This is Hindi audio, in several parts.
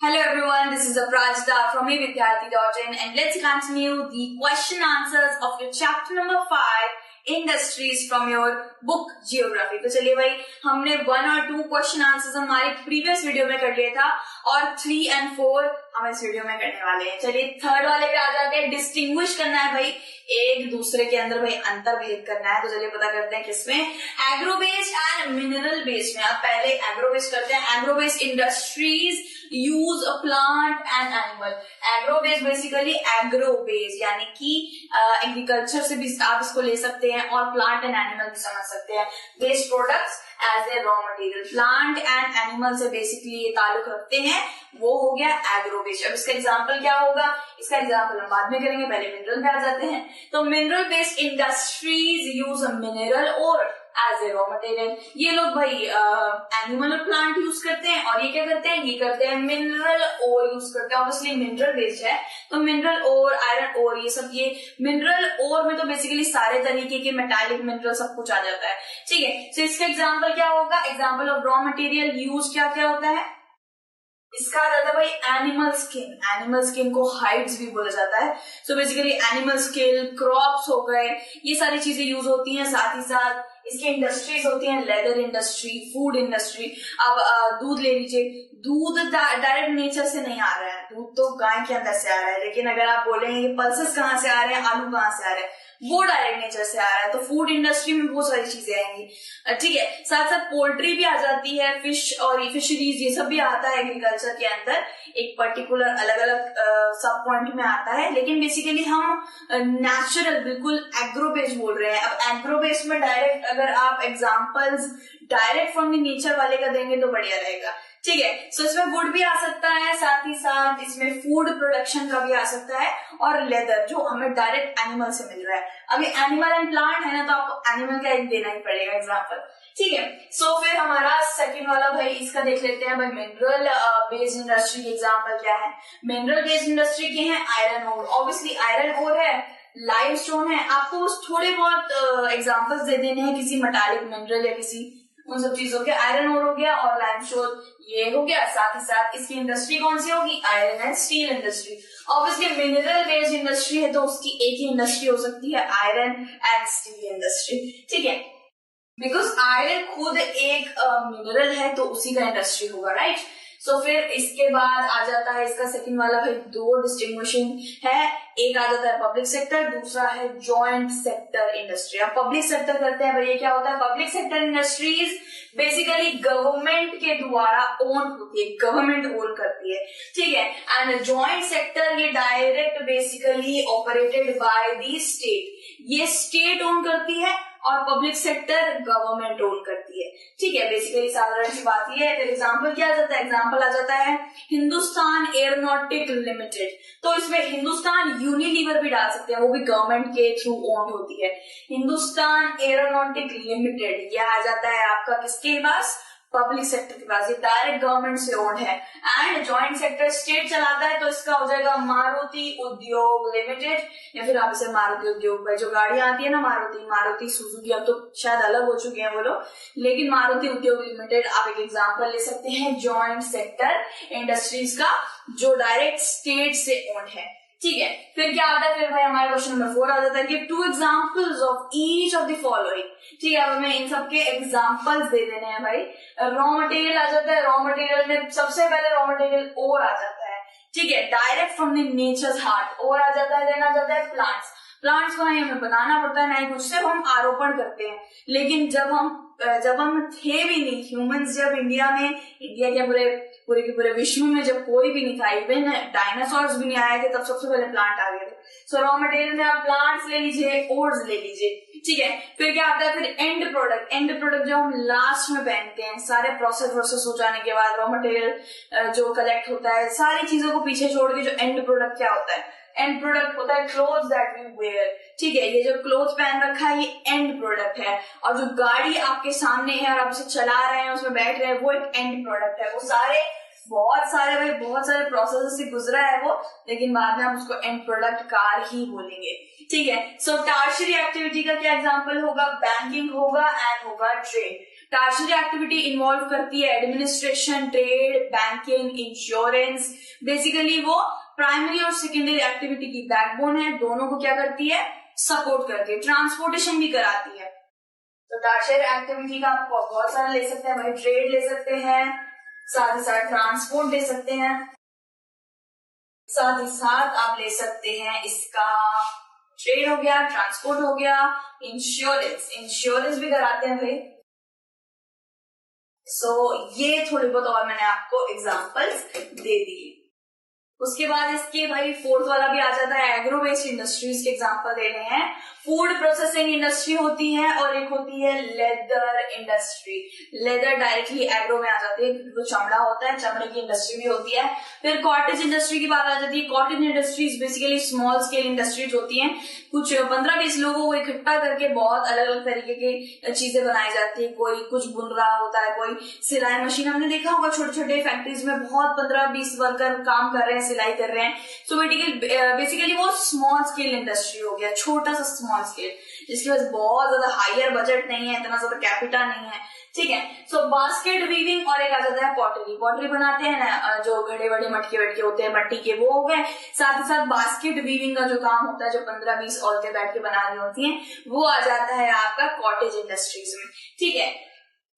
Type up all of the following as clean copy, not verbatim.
Hello everyone, this is Aprajita from evidyarthi.in and let's continue the question answers of your chapter number 5 industries from your book geography। तो चलिए भाई, हमने 1 और 2 क्वेश्चन आंसर्स हमारे प्रीवियस वीडियो में कर लिया था और 3 and 4 हम इस वीडियो में करने वाले हैं। चलिए थर्ड वाले पे आ जाते हैं। डिस्टिंग्विश करना है भाई, एक दूसरे के अंदर भाई अंतर भेद करना है। तो चलिए पता करते हैं किसमें, agro based and mineral based में। आप पहले एग्रो बेस्ड करते हैं। Agro based industries use a plant and animal. Agro based basically agro based यानी कि एग्रीकल्चर से भी आप इसको ले सकते हैं और प्लांट एंड एनिमल भी समझ सकते हैं। Waste products as a raw material, plant and animal से बेसिकली ये ताल्लुक रखते हैं, वो हो गया एग्रो बेस्ड। अब इसका एग्जांपल क्या होगा, इसका एग्जांपल हम बाद में करेंगे, पहले मिनरल पे आ जाते हैं। तो mineral based industries use a mineral और एज ए रॉ मटेरियल। ये लोग भाई एनिमल और प्लांट यूज करते हैं और ये क्या करते हैं, ये करते हैं मिनरल और यूज करते हैं। ऑब्वियसली मिनरल बेस्ड है तो मिनरल और आयरन और ये सब, ये मिनरल और में तो बेसिकली सारे तरीके के मेटालिक मिनरल सब कुछ आ जाता है। ठीक है, तो इसका एग्जांपल क्या होगा, example of raw material use क्या क्या होता है। इसका आ जाता है भाई एनिमल स्किन। एनिमल स्किन को हाइड्स भी बोला जाता है। So basically animal skin, crops हो गए, ये सारी चीजें यूज होती हैं। साथ ही साथ इसकी इंडस्ट्रीज होती हैं, लेदर इंडस्ट्री, फूड इंडस्ट्री। अब दूध ले लीजिए, दूध डायरेक्ट नेचर से नहीं आ रहा है, दूध तो गाय के अंदर से आ रहा है। लेकिन अगर आप बोलेंगे कि पल्सेस कहाँ से आ रहे हैं, आलू कहाँ से आ रहे हैं, वो डायरेक्ट नेचर से आ रहा है। तो फूड इंडस्ट्री में बहुत सारी चीजें आएंगी। ठीक है, साथ साथ पोल्ट्री भी आ जाती है, फिश और फिशरीज, ये सब भी आता है एग्रीकल्चर के अंदर। एक पर्टिकुलर अलग अलग सब पॉइंट में आता है, लेकिन बेसिकली हम नेचुरल बिल्कुल एग्रो बेस्ड बोल रहे हैं। अब एग्रो बेस्ड में डायरेक्ट अगर आप examples direct from the nature वाले का देंगे तो बढ़िया रहेगा। ठीक है, सो इसमें वुड भी आ सकता है, साथ ही साथ इसमें फूड प्रोडक्शन का भी आ सकता है और लेदर जो हमें डायरेक्ट एनिमल से मिल रहा है। अभी एनिमल एंड प्लांट है ना, तो आपको एनिमल का एक देना ही पड़ेगा एग्जांपल। ठीक है, सो फिर हमारा सेकंड वाला भाई, इसका देख लेते हैं भाई। मिनरल बेस्ड इंडस्ट्री के एग्जांपल क्या है। मिनरल बेस्ड इंडस्ट्री के हैं iron ore, obviously iron ore है, लाइमस्टोन है। आपको बस थोड़े बहुत एग्जांपल्स दे देने हैं किसी मेटालिक मिनरल या किसी उन सब चीजों के। आयरन ओर हो गया और लाइमस्टोन ये हो गया। साथ ही साथ इसकी इंडस्ट्री कौन सी होगी, iron and steel industry. Obviously mineral based industry है तो उसकी एक ही इंडस्ट्री हो सकती है, आयरन एंड स्टील इंडस्ट्री। ठीक है, बिकॉज आयरन खुद एक मिनरल है तो उसी का इंडस्ट्री होगा, राइट। सो फिर इसके बाद आ जाता है इसका सेकंड वाला भाई, 2 डिस्टिंग्विशिंग है। एक आ जाता है पब्लिक सेक्टर, दूसरा है जॉइंट सेक्टर इंडस्ट्री। अब पब्लिक सेक्टर करते हैं भाई, ये क्या होता है, public sector industries basically government के द्वारा ओन होती है, गवर्नमेंट ओन करती है। ठीक है, एंड जॉइंट सेक्टर ये direct basically operated by the state, ये स्टेट ओन करती है और पब्लिक सेक्टर गवर्नमेंट ओन करती है। ठीक है, बेसिकली साधारण सी बात ये है। फिर एग्जांपल क्या आ जाता है, एग्जांपल आ जाता है हिंदुस्तान एरोनॉटिक लिमिटेड। तो इसमें हिंदुस्तान यूनिलीवर भी डाल सकते हैं, वो भी गवर्नमेंट के थ्रू ओन होती है। हिंदुस्तान एरोनॉटिक लिमिटेड ये आ जाता है आपका किसके पास, पब्लिक सेक्टर के पास, ये डायरेक्ट गवर्नमेंट से ओन है। एंड जॉइंट सेक्टर स्टेट चलाता है तो इसका हो जाएगा मारुति उद्योग लिमिटेड, या फिर आप इसे मारुति उद्योग भाई। जो गाड़ियां आती है ना, मारुति सुजुकी, अब तो शायद अलग हो चुके हैं वो लोग, लेकिन मारुति उद्योग लिमिटेड आप एक एग्जांपल ले सकते हैं जॉइंट सेक्टर इंडस्ट्रीज का, जो डायरेक्ट स्टेट से ओन है। ठीक है, फिर क्या आता है, फिर भाई हमारे क्वेश्चन नंबर 4 आ जाता है कि 2 examples of each of the following. ठीक है, अब हमें इन सबके एग्जांपल्स दे देने हैं भाई। रॉ मटेरियल आ जाता है, रॉ मटेरियल में सबसे पहले रॉ मटेरियल ओर आ जाता है। ठीक है, direct from the nature's heart ओर आ जाता है। देन आ जाता है प्लांट्स। प्लांट्स को नहीं हमें बनाना पड़ता है, ना ही कुछ, सिर्फ हम आरोपण करते हैं। लेकिन जब हम थे भी नहीं ह्यूमंस, जब इंडिया के पूरे के पूरे विश्व में जब कोई भी नहीं था, इवन डायनासोर्स भी नहीं आए थे, तब सबसे पहले प्लांट आ गए थे। सो रॉ मटेरियल में आप प्लांट्स ले लीजिए, ओर्स ले लीजिए। ठीक है, फिर क्या आता है, फिर एंड प्रोडक्ट। एंड प्रोडक्ट जो हम लास्ट में पहनते हैं, सारे प्रोसेस हो जाने के बाद रॉ मटेरियल जो कलेक्ट होता है, सारी चीजों को पीछे छोड़ के जो एंड प्रोडक्ट क्या होता है, एंड प्रोडक्ट होता है क्लोथ्स दैट वी वेयर। ठीक है, ये जो क्लोथ पहन रखा है ये एंड प्रोडक्ट है, और जो गाड़ी आपके सामने है और आप उसे चला रहे हैं, उसमें बैठ रहे हैं, वो एक एंड प्रोडक्ट है। वो बहुत सारे प्रोसेस से गुजरा है वो, लेकिन बाद में हम उसको एंड प्रोडक्ट कार ही बोलेंगे। ठीक है, सो टर्शियरी एक्टिविटी का क्या एग्जांपल होगा, बैंकिंग होगा एंड होगा ट्रेड। टर्शियरी एक्टिविटी इन्वॉल्व करती है administration, trade, banking, insurance. Basically वो प्राइमरी और सेकेंडरी एक्टिविटी की बैकबोन है, दोनों को क्या करती है, सपोर्ट करती है, ट्रांसपोर्टेशन भी कराती है। तो टर्शियरी एक्टिविटी का आप बहुत सारा ले सकते हैं भाई, ट्रेड ले सकते हैं, साथ ही साथ ट्रांसपोर्ट ले सकते हैं, साथ ही साथ आप ले सकते हैं इसका ट्रेड हो गया, ट्रांसपोर्ट हो गया, इंश्योरेंस भी कराते हैं भाई। ये थोड़ी बहुत और मैंने आपको एग्जांपल्स दे दिए। उसके बाद इसके भाई फोर्थ वाला भी आ जाता है, एग्रो बेस्ड इंडस्ट्रीज के एग्जांपल दे रहे हैं। फूड प्रोसेसिंग इंडस्ट्री होती है और एक होती है leather industry. Leather directly agro में आ जाती है, जो चमड़ा होता है, चमड़े की इंडस्ट्री भी होती है। फिर कॉटेज इंडस्ट्री की बात आ जाती है। Cottage industries basically small scale industries होती हैं, कुछ 15-20 लोगों को इकट्ठा करके बहुत अलग अलग तरीके की चीजें बनाई जाती है। कोई कुछ बुन रहा होता है, कोई सिलाई मशीन, हमने देखा होगा छोटे छोटे फैक्ट्रीज में बहुत 15-20 वर्कर काम कर रहे हैं, सिलाई कर रहे हैं। सो बेसिकली वो स्मॉल स्केल इंडस्ट्री हो गया, छोटा सा स्मॉल स्केल, जिसकी वजह से बहुत ज्यादा हायर बजट नहीं है, इतना ज्यादा कैपिटल नहीं है, ठीक है। सो बास्केट वीविंग और एक आ जाता है पॉटरी बनाते हैं ना, जो घड़े बड़े मटके वटके होते हैं मट्टी के, वो हो गए। साथ ही साथ बास्केट वीविंग का जो काम होता है, जो 15-20 औरतें बैठ के बना रही होती हैं, वो आ जाता है आपका कॉटेज इंडस्ट्रीज में, ठीक है।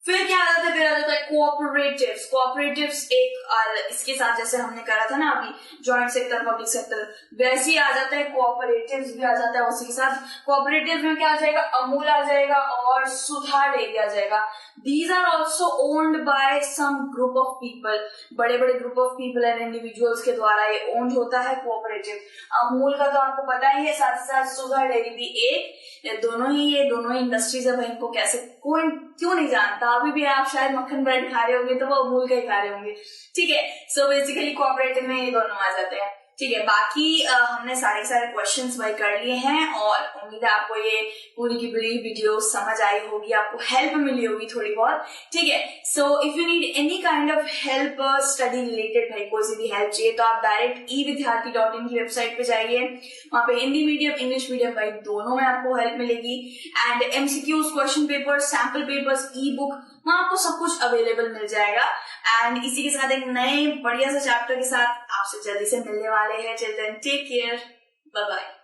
फिर क्या आ जाता है, फिर आ जाता है कोऑपरेटिव्स एक इसके साथ जैसे हमने करा था ना अभी जॉइंट सेक्टर पब्लिक सेक्टर, वैसे ही आ जाता है कोऑपरेटिव्स भी आ जाता है उसी के साथ। कोऑपरेटिव में क्या आ जाएगा, अमूल आ जाएगा और सुधा डेयरी आ जाएगा। These are also owned by some group of people, बड़े बड़े group of people and individuals के द्वारा ये ओन्ड होता है कोऑपरेटिव। अमूल का तो आपको पता ही है, साथ ही साथ सुधा डेयरी भी एक, दोनों ही इंडस्ट्रीज है भाई, इनको कैसे कोई क्यों नहीं जानता। अभी भी आप शायद मक्खन ब्रेड खा रहे होंगे तो वो अमूल का ही खा रहे होंगे, ठीक है। सो बेसिकली कोऑपरेटिव में ये दोनों आ जाते हैं, ठीक है। बाकी हमने सारे क्वेश्चंस भाई कर लिए हैं और उम्मीद है आपको ये पूरी की पूरी वीडियो समझ आई होगी, आपको हेल्प मिली होगी थोड़ी बहुत, ठीक है। So if you need any kind of help study related, भाई कोई सी भी हेल्प चाहिए तो आप डायरेक्ट evidyarthi.in की वेबसाइट पे जाइए, वहां पे हिंदी मीडियम इंग्लिश मीडियम भाई दोनों में आपको हेल्प मिलेगी। And MCQs, question paper, sample papers, E book, वहां आपको सब कुछ अवेलेबल मिल जाएगा। एंड इसी के साथ एक नए बढ़िया से चैप्टर के साथ आपसे जल्दी से मिलने वाले हैं। Till then take care, bye bye.